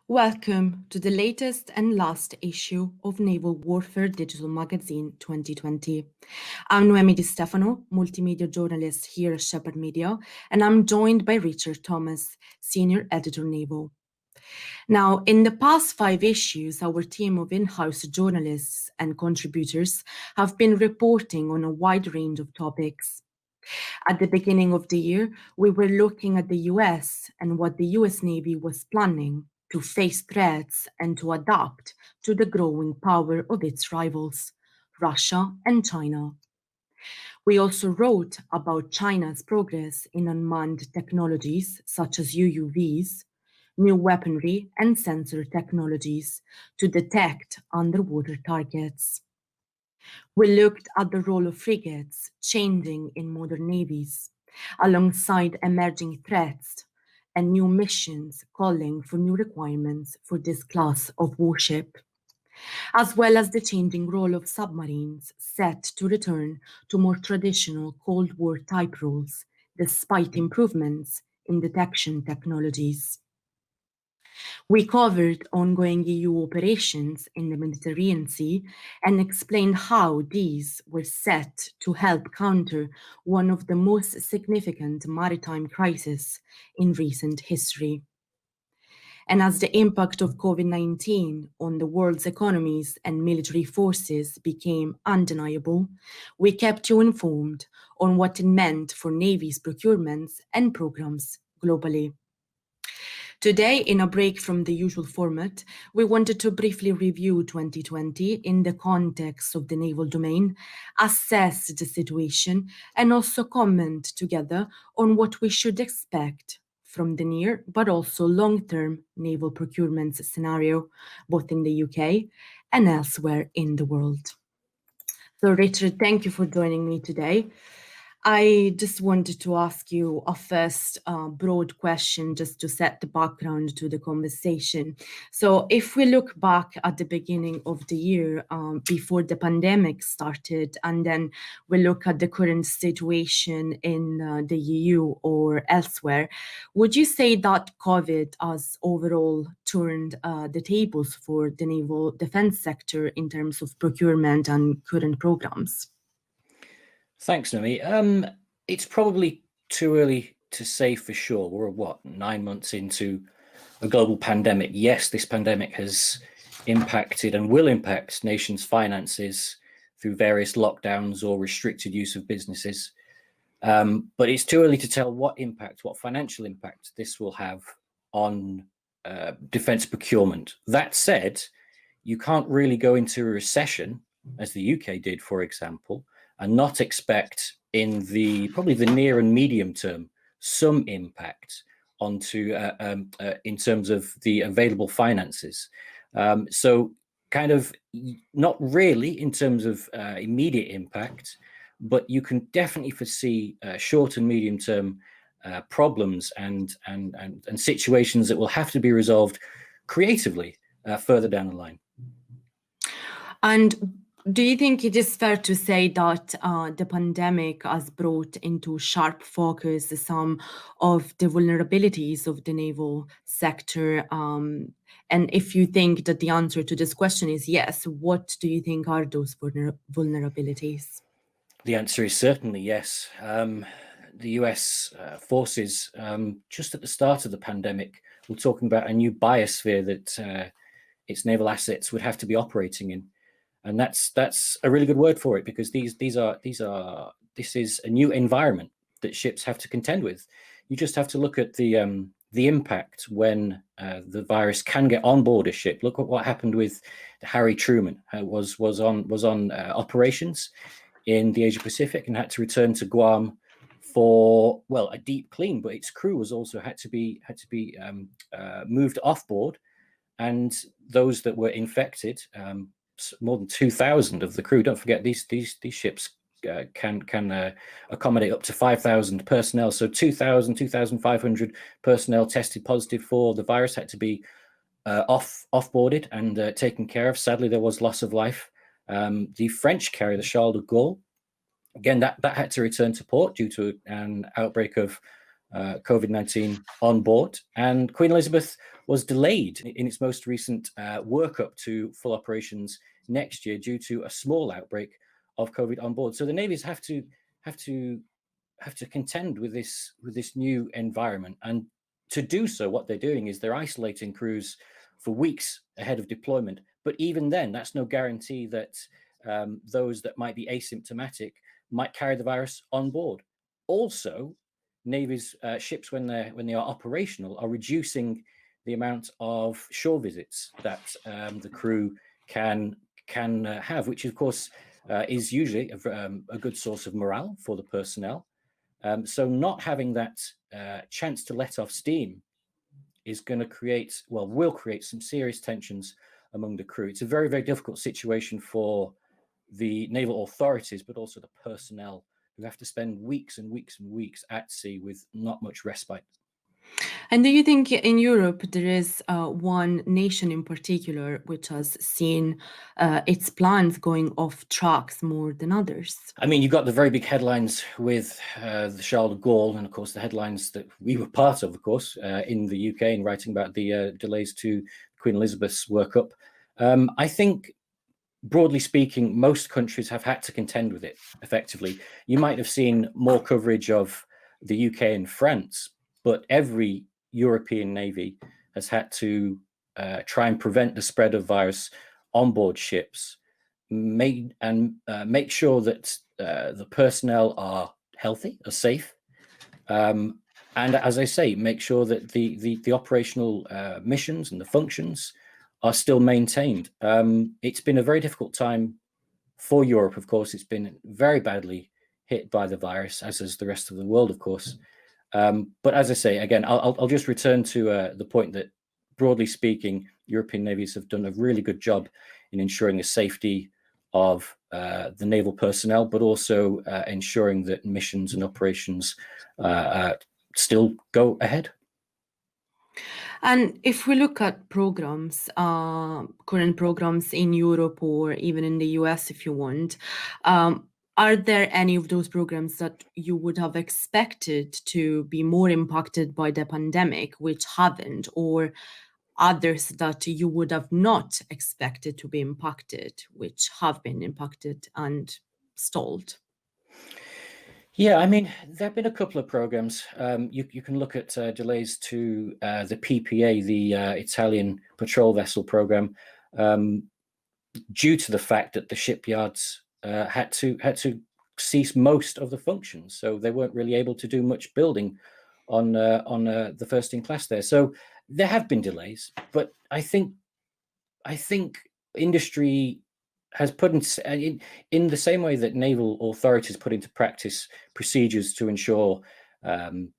Welcome to the latest and last issue of Naval Warfare Digital Magazine 2020. I'm Noemi Distefano, Multimedia Journalist here at Shephard Media, and I'm joined by Richard Thomas, Senior Editor Naval. Now, in the past 5 issues, our team of in-house journalists and contributors have been reporting on a wide range of topics. At the beginning of the year, we were looking at the US and what the US Navy was planning to face threats and to adapt to the growing power of its rivals, Russia and China. We also wrote about China's progress in unmanned technologies such as UUVs, new weaponry and sensor technologies to detect underwater targets. We looked at the role of frigates changing in modern navies, alongside emerging threats and new missions calling for new requirements for this class of warship, as well as the changing role of submarines set to return to more traditional Cold War type roles, despite improvements in detection technologies. We covered ongoing EU operations in the Mediterranean Sea and explained how these were set to help counter one of the most significant maritime crises in recent history. And as the impact of COVID-19 on the world's economies and military forces became undeniable, we kept you informed on what it meant for Navy's procurements and programs globally. Today, in a break from the usual format, we wanted to briefly review 2020 in the context of the naval domain, assess the situation, and also comment together on what we should expect from the near but also long-term naval procurement scenario, both in the UK and elsewhere in the world. So, Richard, thank you for joining me today. I just wanted to ask you a first broad question just to set the background to the conversation. So if we look back at the beginning of the year before the pandemic started, and then we look at the current situation in the EU or elsewhere, would you say that COVID has overall turned the tables for the naval defense sector in terms of procurement and current programs? Thanks, Noemi. It's probably too early to say for sure. We're 9 months into a global pandemic. Yes, this pandemic has impacted and will impact nations' finances through various lockdowns or restricted use of businesses. But it's too early to tell what financial impact this will have on defense procurement. That said, you can't really go into a recession, as the UK did, for example, and not expect in probably the near and medium term some impact onto in terms of the available finances. So kind of not really in terms of immediate impact, but you can definitely foresee short and medium term problems and situations that will have to be resolved creatively further down the line. And do you think it is fair to say that the pandemic has brought into sharp focus some of the vulnerabilities of the naval sector? And if you think that the answer to this question is yes, what do you think are those vulnerabilities? The answer is certainly yes. The US forces, just at the start of the pandemic, were talking about a new biosphere that its naval assets would have to be operating in. And that's a really good word for it, because this is a new environment that ships have to contend with. You just have to look at the impact when the virus can get on board a ship. Look at what happened with Harry Truman. Was on operations in the Asia Pacific and had to return to Guam for a deep clean, but its crew was also had to be moved off board, and those that were infected. More than 2,000 of the crew. Don't forget, these ships can accommodate up to 5,000 personnel. So 2,500 personnel tested positive for the virus, had to be off-boarded and taken care of. Sadly, there was loss of life. The French carrier, the Charles de Gaulle, again, that had to return to port due to an outbreak of COVID-19 on board, and Queen Elizabeth was delayed in its most recent workup to full operations next year due to a small outbreak of COVID on board. So the navies have to contend with this new environment, and to do so, what they're doing is they're isolating crews for weeks ahead of deployment. But even then, that's no guarantee that those that might be asymptomatic might carry the virus on board. Also, Navy's ships, when they are operational, are reducing the amount of shore visits that the crew can have, which of course is usually a good source of morale for the personnel. So not having that chance to let off steam is going to will create some serious tensions among the crew. It's a very, very difficult situation for the naval authorities, but also the personnel, who have to spend weeks and weeks and weeks at sea with not much respite. And do you think in Europe there is one nation in particular which has seen its plans going off tracks more than others? I mean, you've got the very big headlines with the Charles de Gaulle, and of course the headlines that we were part of course, in the UK, in writing about the delays to Queen Elizabeth's workup. I think, broadly speaking, most countries have had to contend with it effectively. You might have seen more coverage of the UK and France, but every European navy has had to try and prevent the spread of virus on board ships, make sure that the personnel are healthy, are safe, and as I say, make sure that the operational missions and the functions are still maintained. It's been a very difficult time for Europe, of course. It's been very badly hit by the virus, as is the rest of the world, of course. But as I say, again, I'll just return to the point that, broadly speaking, European navies have done a really good job in ensuring the safety of the naval personnel, but also ensuring that missions and operations still go ahead. And if we look at programs, current programs in Europe or even in the US, if you want, are there any of those programs that you would have expected to be more impacted by the pandemic, which haven't, or others that you would have not expected to be impacted, which have been impacted and stalled? Yeah, I mean, there have been a couple of programs. You can look at delays to the PPA, the Italian patrol vessel program, due to the fact that the shipyards had to cease most of the functions, so they weren't really able to do much building on the first in class there. So there have been delays, but I think industry has put in the same way that naval authorities put into practice procedures to ensure the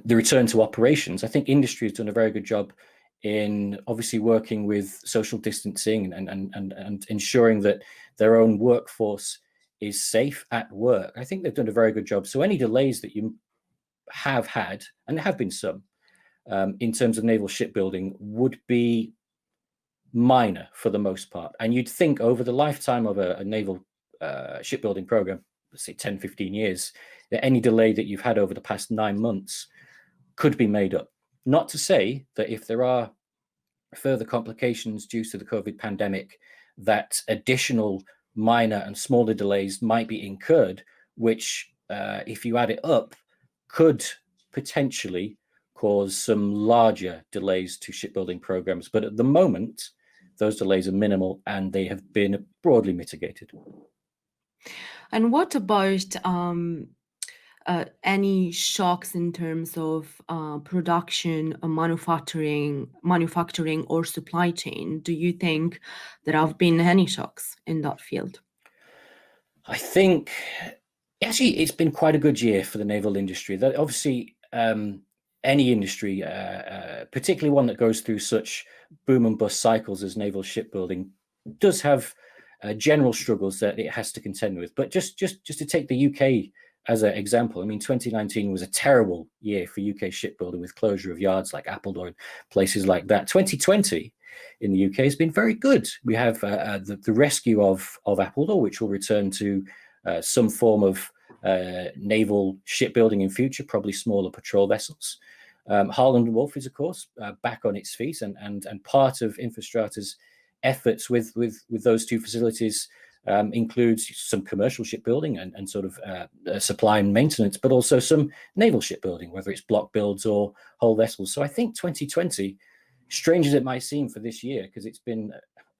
return to operations. I think industry has done a very good job in obviously working with social distancing and ensuring that their own workforce is safe at work. I think they've done a very good job. So any delays that you have had, and there have been some, in terms of naval shipbuilding, would be minor for the most part. And you'd think over the lifetime of a naval shipbuilding program, let's say 10, 15 years, that any delay that you've had over the past 9 months could be made up. Not to say that if there are further complications due to the COVID pandemic, that additional minor and smaller delays might be incurred, which, if you add it up, could potentially cause some larger delays to shipbuilding programs. But at the moment, those delays are minimal and they have been broadly mitigated. And what about any shocks in terms of production, manufacturing, or supply chain? Do you think there have been any shocks in that field? I think actually it's been quite a good year for the naval industry. That obviously any industry, particularly one that goes through such boom and bust cycles as naval shipbuilding, does have general struggles that it has to contend with. But just to take the UK as an example, I mean, 2019 was a terrible year for UK shipbuilding with closure of yards like Appledore and places like that. 2020 in the UK has been very good. We have the rescue of Appledore, which will return to some form of naval shipbuilding in future, probably smaller patrol vessels. Harland and Wolff is, of course, back on its feet, and part of Infrastrata's efforts with those two facilities includes some commercial shipbuilding and sort of supply and maintenance, but also some naval shipbuilding, whether it's block builds or whole vessels. So I think 2020, strange as it might seem for this year, because it's been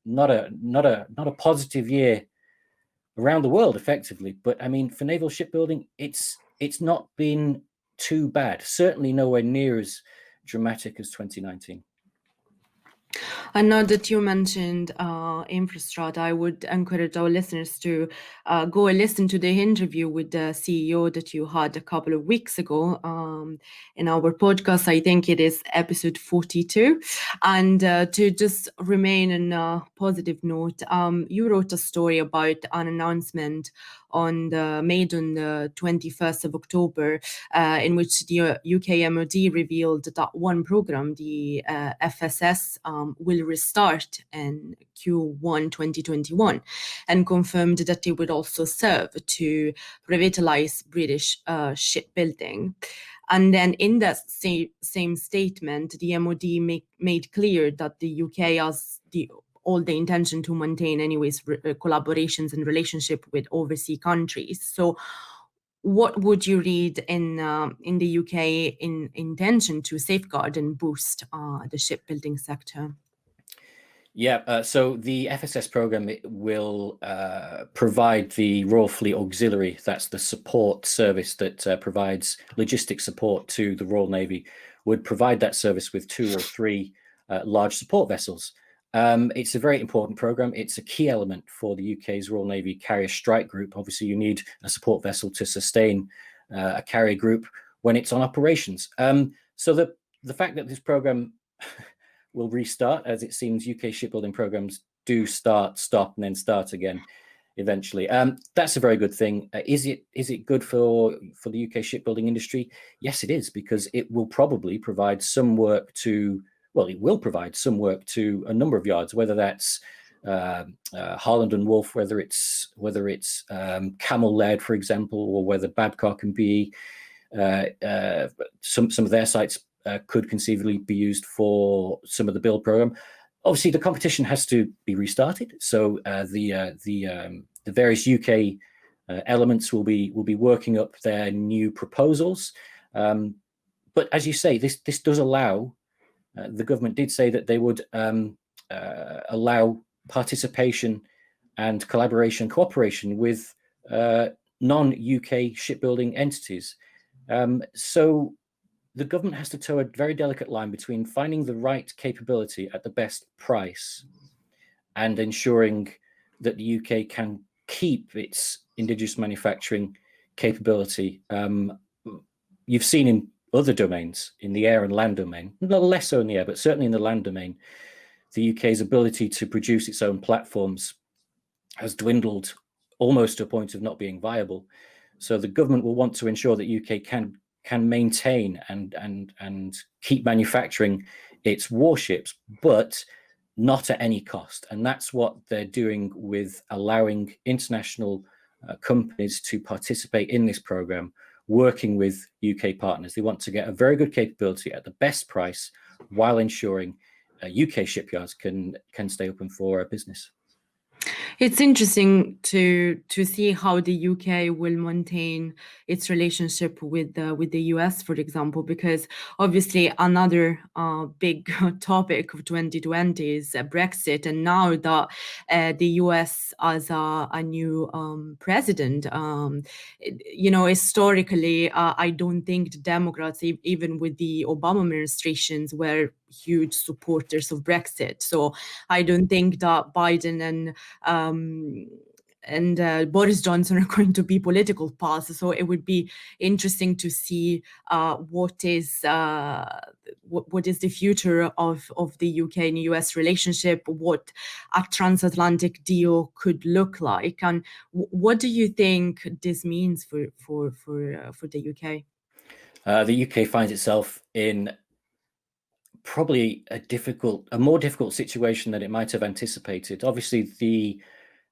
not a positive year around the world, effectively. But I mean, for naval shipbuilding, it's not been too bad. Certainly nowhere near as dramatic as 2019. I know that you mentioned Infrastrata. I would encourage our listeners to go and listen to the interview with the CEO that you had a couple of weeks ago in our podcast. I think it is episode 42. And to just remain on a positive note, you wrote a story about an announcement made on the 21st of October, in which the UK MOD revealed that one program, the FSS, will restart in Q1 2021, and confirmed that it would also serve to revitalize British shipbuilding. And then in that same statement, the MOD made clear that the UK has all the intention to maintain anyways collaborations and relationship with overseas countries. So what would you read in the UK in intention to safeguard and boost the shipbuilding sector? Yeah, so the FSS program will provide the Royal Fleet Auxiliary. That's the support service that provides logistics support to the Royal Navy, would provide that service with 2 or 3 large support vessels. It's a very important program. It's a key element for the UK's Royal Navy Carrier Strike Group. Obviously, you need a support vessel to sustain a carrier group when it's on operations. So the fact that this program will restart, as it seems UK shipbuilding programs do start, stop, and then start again eventually. That's a very good thing. Is it good for the UK shipbuilding industry? Yes, it is, because it will probably provide some work to. Well, it will provide some work to a number of yards, whether that's Harland and Wolff, whether it's Camel Led, for example, or whether Babcock and BE, some of their sites could conceivably be used for some of the build program. Obviously, the competition has to be restarted, so the various UK elements will be working up their new proposals. But as you say, this does allow. The government did say that they would allow participation and collaboration, cooperation with non-UK shipbuilding entities. So the government has to toe a very delicate line between finding the right capability at the best price and ensuring that the UK can keep its indigenous manufacturing capability. You've seen in other domains, in the air and land domain, a little less so in the air, but certainly in the land domain, the UK's ability to produce its own platforms has dwindled almost to a point of not being viable. So the government will want to ensure that UK can maintain and keep manufacturing its warships, but not at any cost. And that's what they're doing with allowing international companies to participate in this program, working with UK partners. They want to get a very good capability at the best price while ensuring UK shipyards can stay open for business. It's interesting to see how the UK will maintain its relationship with the US, for example, because obviously another big topic of 2020 is Brexit, and now that the US has a new president, historically, I don't think the Democrats, even with the Obama administrations, were huge supporters of Brexit. So I don't think that Biden and Boris Johnson are going to be political paths. So it would be interesting to see what is the future of the UK and US relationship, what a transatlantic deal could look like, and what do you think this means for the UK? The UK finds itself in probably a more difficult situation than it might have anticipated. Obviously, the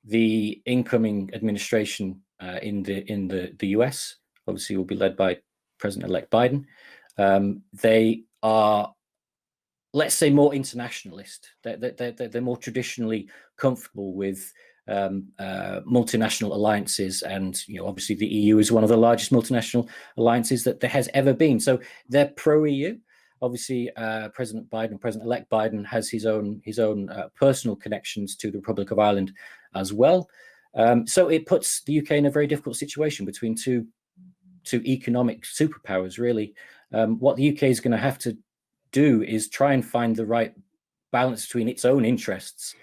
the incoming administration in the US, obviously, will be led by President-elect Biden. They are, let's say, more internationalist. They're more traditionally comfortable with multinational alliances, and obviously the EU is one of the largest multinational alliances that there has ever been. So they're pro-EU. Obviously, President Biden, President-elect Biden, has his own personal connections to the Republic of Ireland as well. So it puts the UK in a very difficult situation between two economic superpowers, really. What the UK is going to have to do is try and find the right balance between its own interests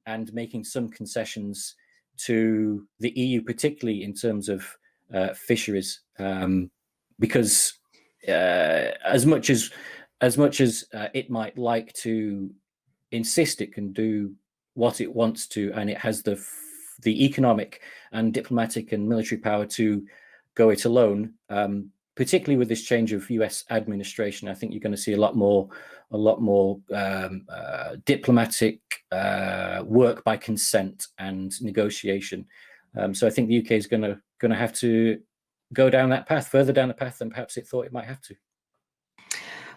and making some concessions to the EU, particularly in terms of fisheries, because as much as it might like to insist it can do what it wants to, and it has the economic and diplomatic and military power to go it alone, particularly with this change of US administration, I think you're going to see a lot more diplomatic work by consent and negotiation. So I think the UK is going to have to go down that path, further down the path than perhaps it thought it might have to.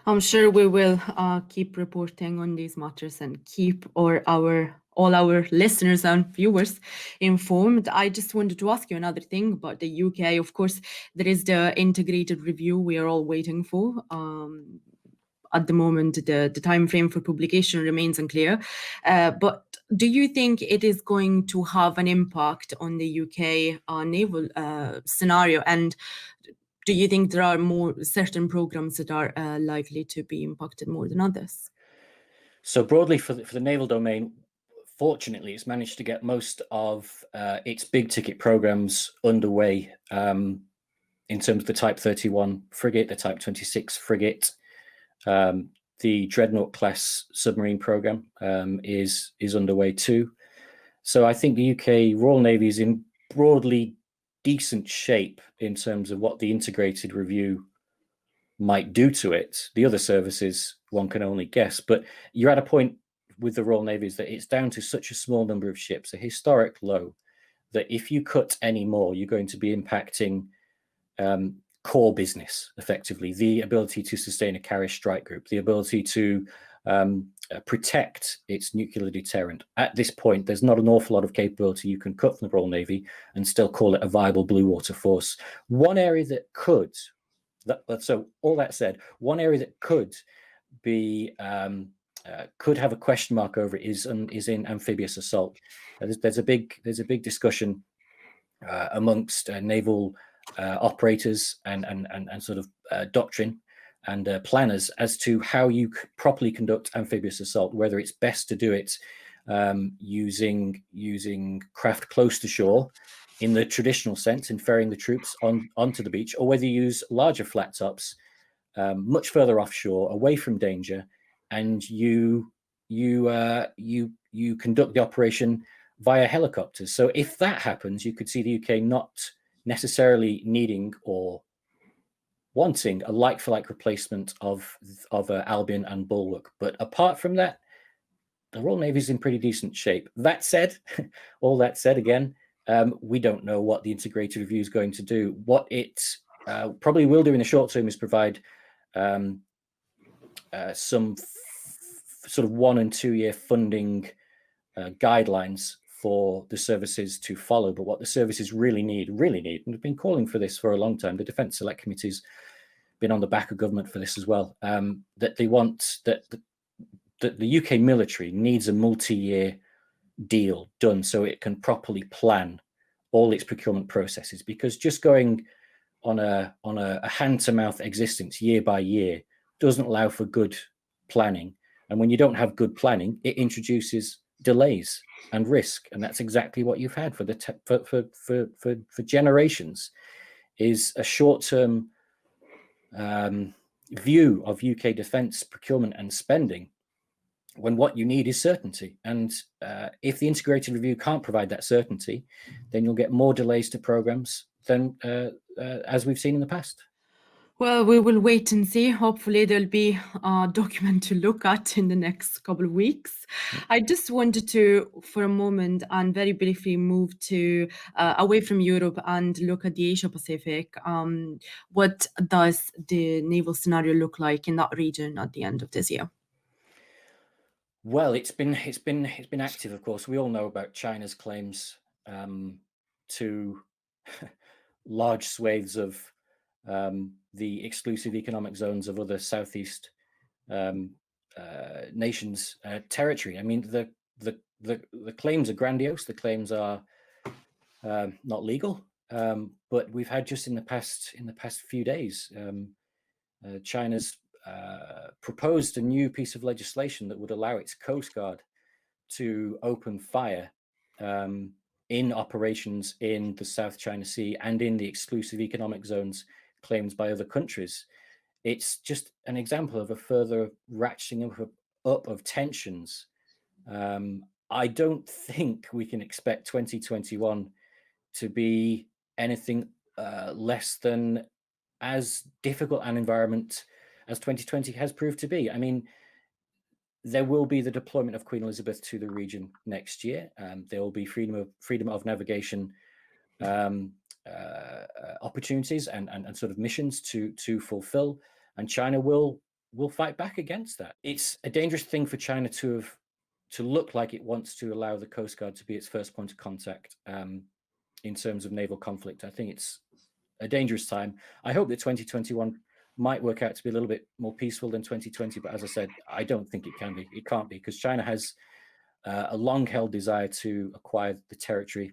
I'm sure we will keep reporting on these matters and keep all our listeners and viewers informed. I just wanted to ask you another thing about the UK. Of course, there is the integrated review we are all waiting for. At the moment, the time frame for publication remains unclear. But do you think it is going to have an impact on the UK naval scenario? And do you think there are more certain programs that are likely to be impacted more than others? So broadly for the naval domain, fortunately, it's managed to get most of its big ticket programs underway in terms of the Type 31 frigate, the Type 26 frigate, the Dreadnought class submarine program is underway too. So I think the UK Royal Navy is in broadly decent shape in terms of what the integrated review might do to it. The other services, one can only guess, but you're at a point with the Royal Navy is that it's down to such a small number of ships, a historic low, that if you cut any more, you're going to be impacting core business, effectively, the ability to sustain a carrier strike group, the ability to protect its nuclear deterrent. At this point, there's not an awful lot of capability you can cut from the Royal Navy and still call it a viable blue water force. One area that could, so all that said, one area that could be could have a question mark over it is in amphibious assault. There's a big discussion amongst naval operators and sort of doctrine and planners as to how you properly conduct amphibious assault, whether it's best to do it using craft close to shore in the traditional sense, in ferrying the troops onto the beach, or whether you use larger flat tops much further offshore, away from danger, and you conduct the operation via helicopters. So if that happens, you could see the UK not necessarily needing or wanting a like-for-like replacement of Albion and Bulwark. But apart from that, the Royal Navy is in pretty decent shape. That said, all that said, again, we don't know what the integrated review is going to do. What it probably will do in the short term is provide some sort of 1 and 2 year funding guidelines for the services to follow. But what the services really need, and we've been calling for this for a long time, the Defence Select Committee's been on the back of government for this as well, that they want that the UK military needs a multi-year deal done so it can properly plan all its procurement processes, because just going on a hand-to-mouth existence year by year doesn't allow for good planning. And when you don't have good planning, it introduces delays and risk, and that's exactly what you've had for generations. Is a short-term view of UK defence procurement and spending, when what you need is certainty. And if the integrated review can't provide that certainty, then you'll get more delays to programs than as we've seen in the past. Well, we will wait and see. Hopefully there'll be a document to look at in the next couple of weeks. I just wanted to, for a moment and very briefly, move to away from Europe and look at the Asia Pacific. What does the naval scenario look like in that region at the end of this year? Well, it's been active, of course. We all know about China's claims to large swathes of the exclusive economic zones of other Southeast nations' territory. I mean, the claims are grandiose. The claims are not legal, but we've had just in the past few days, China's proposed a new piece of legislation that would allow its Coast Guard to open fire in operations in the South China Sea and in the exclusive economic zones claimed by other countries. It's just an example of a further ratcheting up of tensions. I don't think we can expect 2021 to be anything less than as difficult an environment as 2020 has proved to be. I mean, there will be the deployment of Queen Elizabeth to the region next year. There will be freedom of navigation opportunities and sort of missions to fulfill, and China will fight back against that. It's a dangerous thing for China to look like it wants to allow the Coast Guard to be its first point of contact in terms of naval conflict. I think it's a dangerous time. I hope that 2021 might work out to be a little bit more peaceful than 2020, but as I said, I don't think it can be. It can't be, because China has a long-held desire to acquire the territory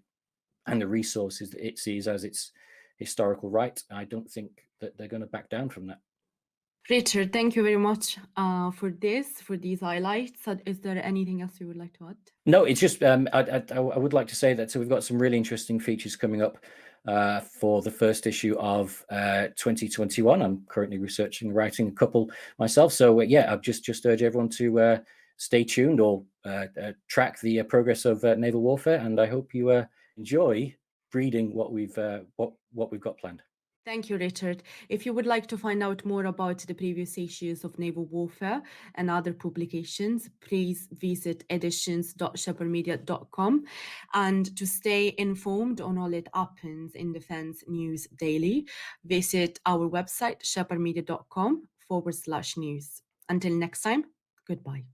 and the resources that it sees as its historical right. I don't think that they're going to back down from that. Richard, thank you very much for these highlights. Is there anything else you would like to add? No, it's just I would like to say that we've got some really interesting features coming up for the first issue of 2021. I'm currently researching and writing a couple myself. So yeah, I'd just urge everyone to stay tuned or track the progress of naval warfare, and I hope you enjoy reading what we've got planned. Thank you, Richard. If you would like to find out more about the previous issues of Naval Warfare and other publications, please visit editions.shephardmedia.com. And to stay informed on all that happens in defense news daily, visit our website, shephardmedia.com/news. Until next time, goodbye.